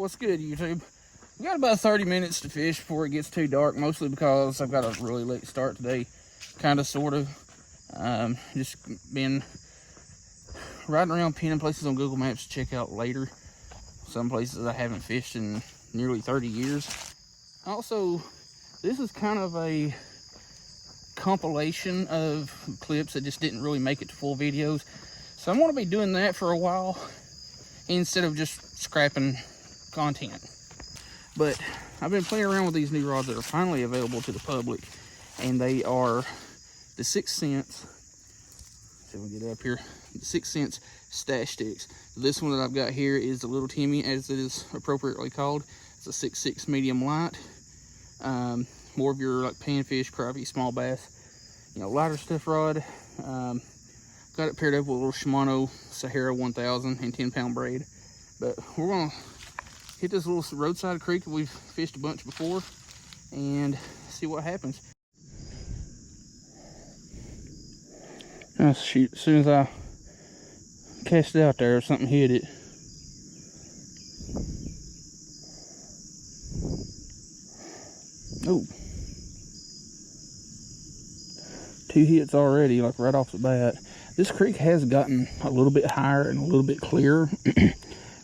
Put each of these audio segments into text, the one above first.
What's good, YouTube? We got about 30 minutes to fish before it gets too dark, mostly because I've got a really late start today, kind of, sort of. Just been riding around pinning places on Google Maps to check out later. Some places I haven't fished in nearly 30 years. Also, this is kind of a compilation of clips that just didn't really make it to full videos. So I'm going to be doing that for a while instead of just scrapping content. But I've been playing around with these new rods that are finally available to the public, and they are the 6 cents. See if we get up here. The 6 cents Stache sticks. This one that I've got here is the Little Timmy, as it is appropriately called. It's a 6.6 medium light. More of your like panfish, crappie, small bass, lighter stuff rod. Got it paired up with a little Shimano Sahara 1000 and 10-pound braid. But we're gonna hit this little roadside creek that we've fished a bunch before and see what happens. Shoot, as soon as I cast it out there, something hit it. Oh, 2 hits already, like right off the bat. This creek has gotten a little bit higher and a little bit clearer,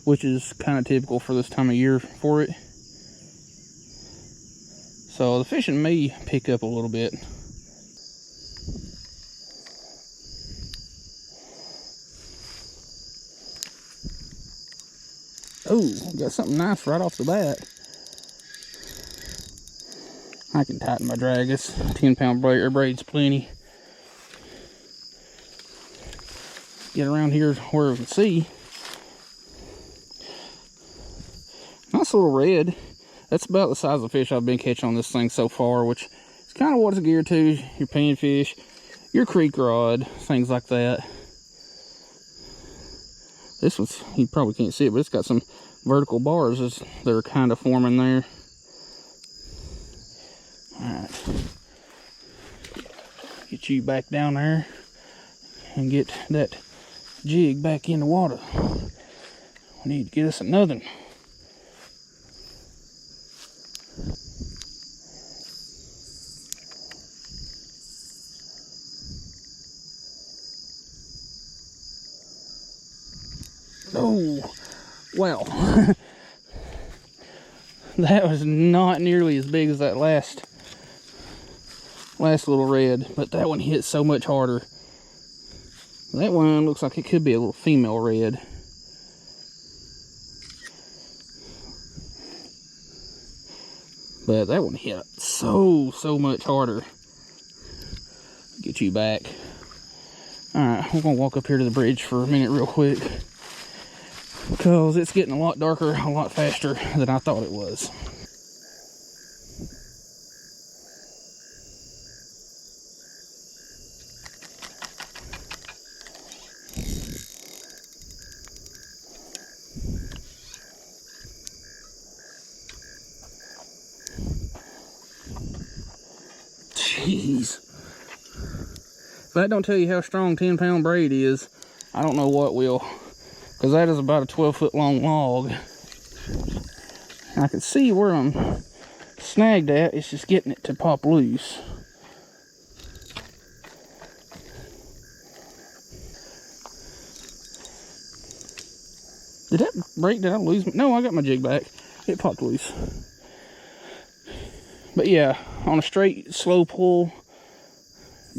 which is kind of typical for this time of year for it. So the fishing may pick up a little bit. Oh, got something nice right off the bat. I can tighten my drag. This 10-pound braid's plenty. Get around here where we can see. Nice little red. That's about the size of fish I've been catching on this thing so far, which is kind of what it's geared to. Your panfish, your creek rod, things like that. This one's, you probably can't see it, but it's got some vertical bars that are kind of forming there. Alright. Get you back down there and get that jig back in the water. We need to get us another one. Oh, well, that was not nearly as big as that last little red, but that one hit so much harder. That one looks like it could be a little female red. But that one hit so much harder. Get you back. Alright, we're gonna walk up here to the bridge for a minute real quick, because it's getting a lot darker, a lot faster than I thought it was. Jeez. If that don't tell you how strong 10-pound braid is, I don't know what will. Because that is about a 12-foot long log. I can see where I'm snagged at. It's just getting it to pop loose. Did that break? Did I lose? No, I got my jig back. It popped loose. But yeah, on a straight, slow pull,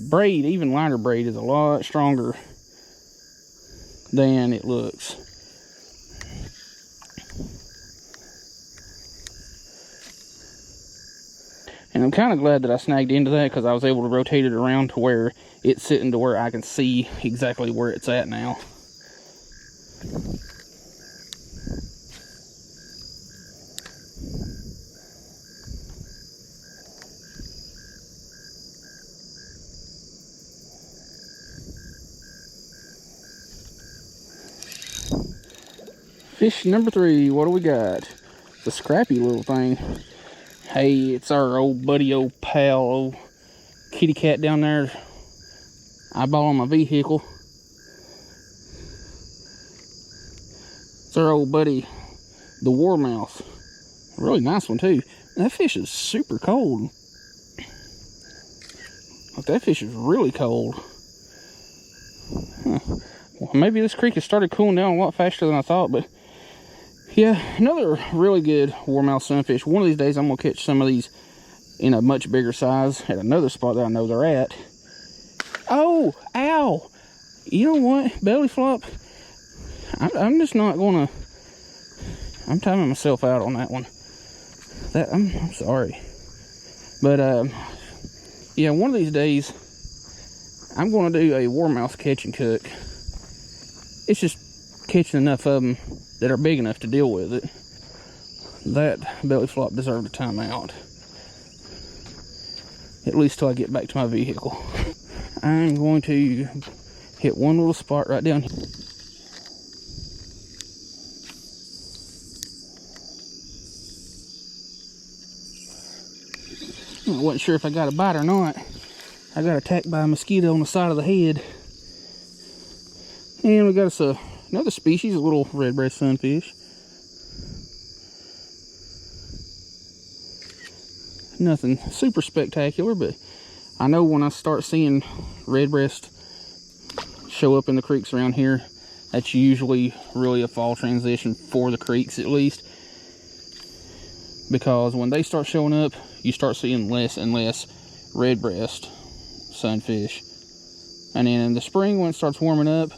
braid, even lighter braid, is a lot stronger than it looks. And I'm kind of glad that I snagged into that, because I was able to rotate it around to where it's sitting to where I can see exactly where it's at now. Fish number 3, what do we got? The scrappy little thing. Hey, it's our old buddy, old pal, old kitty cat down there eyeballing my vehicle. It's our old buddy the warmouth. Really nice one too. And that fish is super cold. Like, that fish is really cold. Huh. Well, maybe this creek has started cooling down a lot faster than I thought, but yeah, another really good warmouth sunfish. One of these days I'm gonna catch some of these in a much bigger size at another spot that I know they're at. Oh, ow! You know what, belly flop? I'm just not gonna. I'm timing myself out on that one. I'm sorry, but yeah, one of these days I'm gonna do a warmouth catch and cook. It's just catching enough of them that are big enough to deal with it. That belly flop deserved a timeout. At least till I get back to my vehicle. I'm going to hit one little spot right down here. I wasn't sure if I got a bite or not. I got attacked by a mosquito on the side of the head. And we got us another species, a little red-breast sunfish. Nothing super spectacular, but I know when I start seeing redbreast show up in the creeks around here, that's usually really a fall transition for the creeks, at least. Because when they start showing up, you start seeing less and less redbreast sunfish. And then in the spring, when it starts warming up,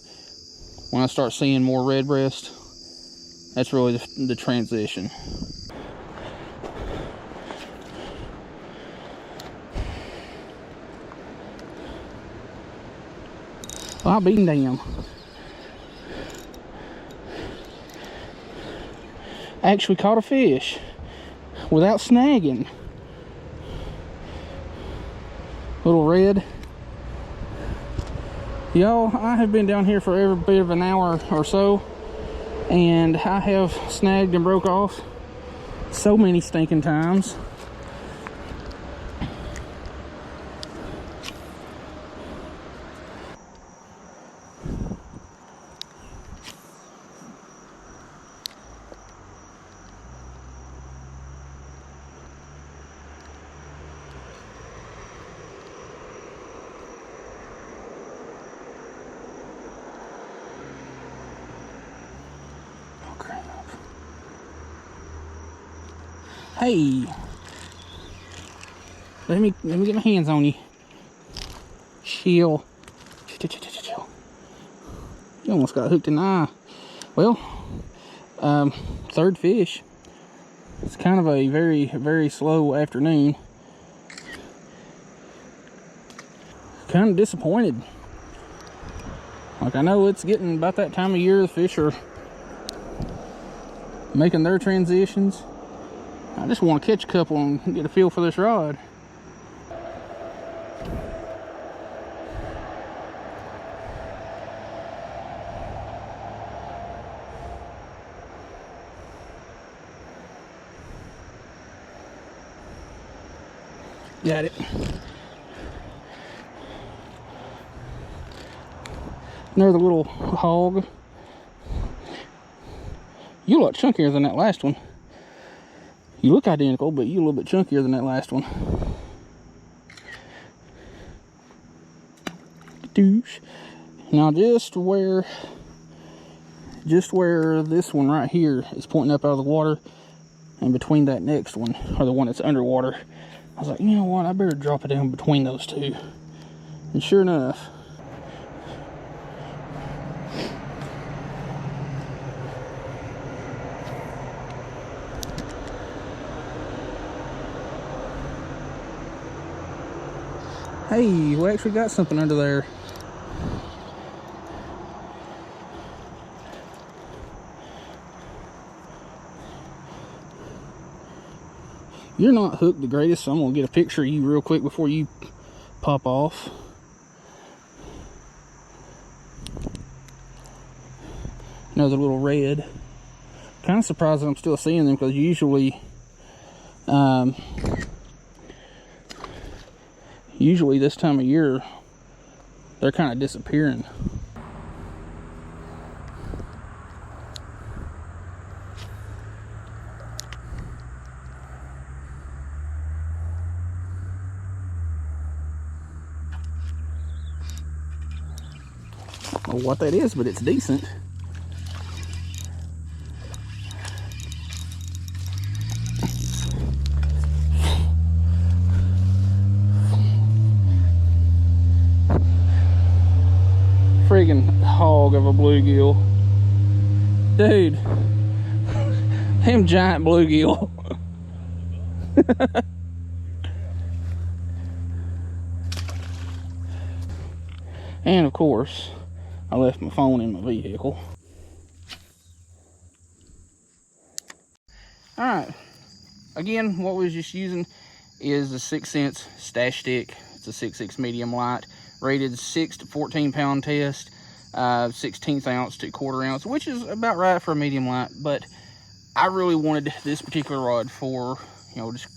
when I start seeing more redbreast, that's really the transition. I'll be damned. I actually caught a fish without snagging. Little red. Y'all, I have been down here for every bit of an hour or so, and I have snagged and broke off so many stinking times. Hey, let me get my hands on you. Chill. Chill. You almost got hooked in the eye. Well, third fish. It's kind of a very, very slow afternoon. Kind of disappointed. Like, I know it's getting about that time of year the fish are making their transitions. I just want to catch a couple and get a feel for this rod. Got it. Another little hog. You look chunkier than that last one. You look identical, but you're a little bit chunkier than that last one. Douche. Now just where this one right here is pointing up out of the water, and between that next one, or the one that's underwater, I was like, you know what, I better drop it down between those two. And sure enough, hey, we actually got something under there. You're not hooked the greatest, so I'm gonna get a picture of you real quick before you pop off. Another little red. Kind of surprised that I'm still seeing them, because usually this time of year they're kind of disappearing. know what that is, but it's decent. Friggin' hog of a bluegill. Dude, him giant bluegill. And of course, I left my phone in my vehicle. Alright, again, what we was just using is the 6 cents Stache stick. It's a 6.6 medium light, rated 6 to 14 pound test, 16th ounce to 1/4 ounce, which is about right for a medium light. But I really wanted this particular rod for, you know, just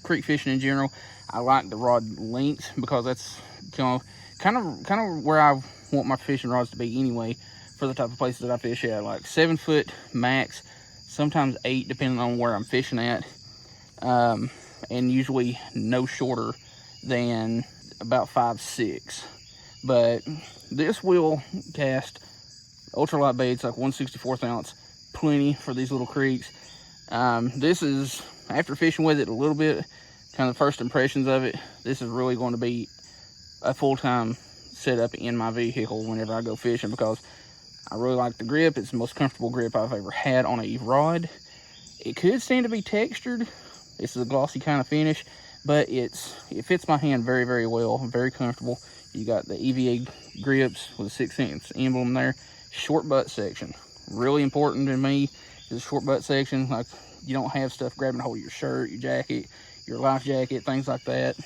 creek fishing in general. I like the rod length because that's, you know, kind of where I want my fishing rods to be anyway, for the type of places that I fish at, like 7 foot max, sometimes 8 depending on where I'm fishing at, and usually no shorter than about 5'6". But this will cast ultralight baits, like 1/64 ounce, plenty for these little creeks. This is, after fishing with it a little bit, kind of the first impressions of it, this is really going to be a full-time setup in my vehicle whenever I go fishing, because I really like the grip. It's the most comfortable grip I've ever had on a rod. It could stand to be textured. This is a glossy kind of finish, but it fits my hand very, very well. Very comfortable. You got the EVA grips with a 6 cents emblem there. Short butt section, really important to me, is a short butt section. Like, you don't have stuff grabbing a hold of your shirt, your jacket, your life jacket, things like that.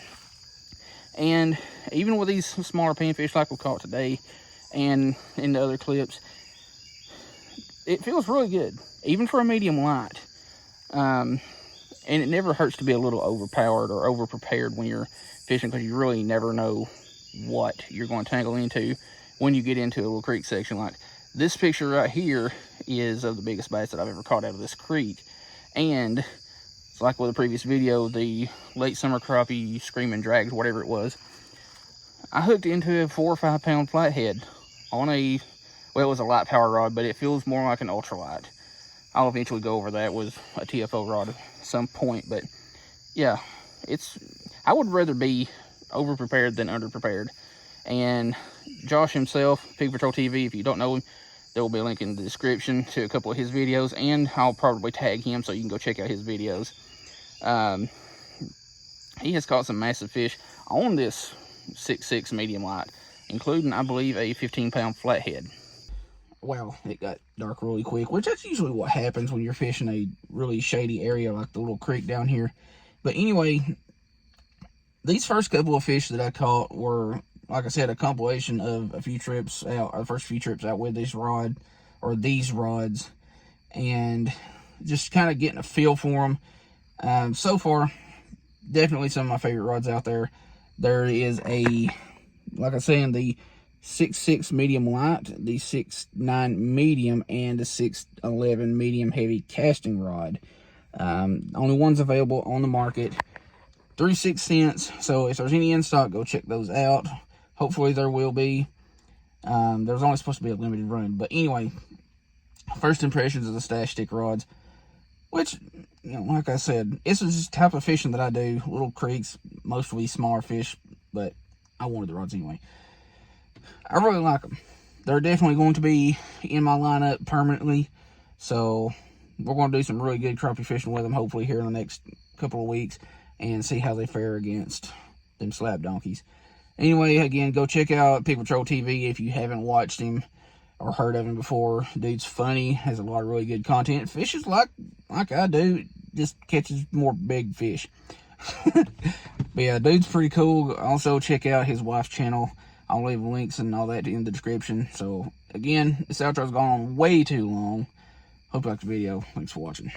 And even with these smaller panfish like we caught today and in the other clips, it feels really good, even for a medium light. And it never hurts to be a little overpowered or over-prepared when you're fishing, because you really never know what you're going to tangle into when you get into a little creek section. Like this picture right here is of the biggest bass that I've ever caught out of this creek. And it's like with the previous video, the late summer crappie screaming drags, whatever it was, I hooked into a 4 or 5 pound flathead on a, well, it was a light power rod, but it feels more like an ultralight. I'll eventually go over that with a TFO rod at some point. But yeah, I would rather be over prepared than under prepared. And Josh himself, Pig Patrol TV, if you don't know him, there will be a link in the description to a couple of his videos, and I'll probably tag him so you can go check out his videos. He has caught some massive fish on this 6.6 medium light, including, I believe, a 15 pound flathead. Wow, it got dark really quick, which that's usually what happens when you're fishing a really shady area like the little creek down here. But anyway, these first couple of fish that I caught were, like I said, a compilation of a few trips out, our first few trips out with this rod, or these rods, and just kind of getting a feel for them. So far, definitely some of my favorite rods out there. There is a, like I said, the 6.6 medium light, the 6.9 medium, and the 6.11 medium heavy casting rod. Only ones available on the market. 3 cents. So if there's any in stock, go check those out. Hopefully there will be. There's only supposed to be a limited run. But anyway, first impressions of the Stache stick rods, which, you know, like I said, this is just the type of fishing that I do. Little creeks, mostly smaller fish, but I wanted the rods anyway. I really like them. They're definitely going to be in my lineup permanently. So we're going to do some really good crappie fishing with them, hopefully here in the next couple of weeks, and see how they fare against them slab donkeys. Anyway, again, go check out Pig Patrol TV if you haven't watched him or heard of him before. Dude's funny, has a lot of really good content. Fishes like I do, just catches more big fish. But yeah, dude's pretty cool. Also, check out his wife's channel. I'll leave links and all that in the description. So, again, this outro's gone on way too long. Hope you liked the video. Thanks for watching.